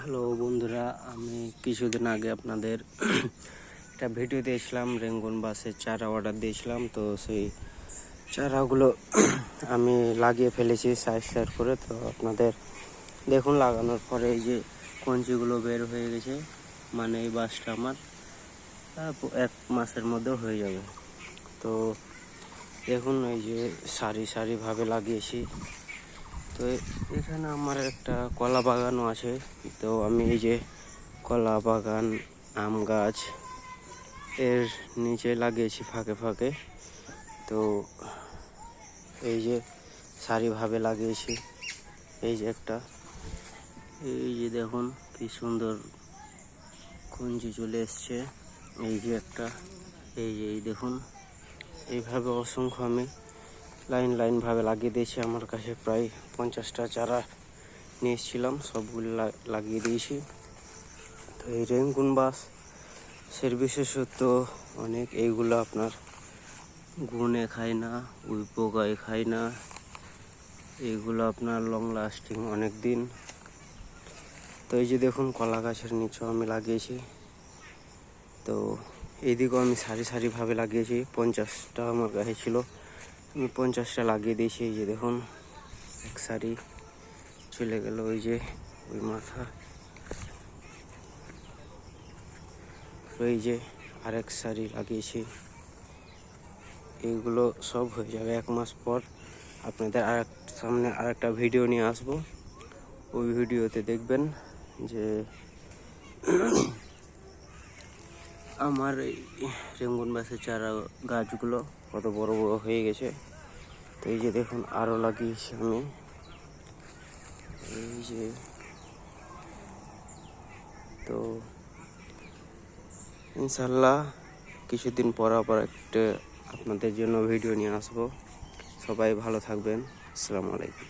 Hello বন্ধুরা, আমি কিছুদিন আগে আপনাদের একটা ভিডিও দিয়েছিলাম। রেঙ্গুন বাসের চারা অর্ডার দিয়েছিলাম, তো সেই চারাগুলো আমি লাগিয়ে ফেলেছি সাইড করে। তো আপনাদের দেখুন, লাগানোর পরে এই যে কঞ্চিগুলো বের হয়ে গেছে, মানে এই বাসটা আমার 1 মাসের মধ্যে হয়ে যাবে। তো দেখুন, এই যে সারিভাবে লাগিয়েছি। তো এখানে আমার একটা কলা বাগানও আছে। তো আমি এই যে কলা বাগান, আম গাছ এর নিচে লাগিয়েছি ফাঁকে। তো এই যে সারিভাবে লাগিয়েছি। এই যে এই যে দেখুন কি সুন্দর কুঞ্জি চলে এসছে। এই যে এই দেখুন, এইভাবে অসংখ্য আমি লাইন ভাবে লাগিয়ে দিয়েছি। আমার কাছে প্রায় 50টা চারা নিয়ে এসেছিলাম, সবগুলো লাগিয়ে দিয়েছি। তো এই রেঙ্গুন বাসের বিশেষত্ব অনেক। এইগুলো আপনার গুনে খায় না, পোকায় খায় না। এইগুলো আপনার লং লাস্টিং অনেক দিন। তো এই যে দেখুন, কলা গাছের নিচেও আমি লাগিয়েছি। তো এইদিকেও আমি সারিভাবে লাগিয়েছি। 50টা আমার গাছে ছিল, আমি 50টা লাগিয়ে দিয়েছি। এই যে দেখুন, এক সারি চলে গেল, ওই মাথা। এই যে আরেক সারি লাগিয়েছি। এইগুলো সব হয়ে যাবে 1 মাস পর। আপনাদের সামনে আরেকটা ভিডিও নিয়ে আসবো। ওই ভিডিওতে দেখবেন যে আমার এই রেঙ্গুন বাসের চারা গাছগুলো কত বড় হয়ে গেছে। তো এই যে দেখুন, আরও লাগিয়েছি আমি। এই যে তো ইনশাল্লাহ কিছুদিন পর আবার একটা আপনাদের জন্য ভিডিও নিয়ে আসবো। সবাই ভালো থাকবেন। আসসালামু আলাইকুম।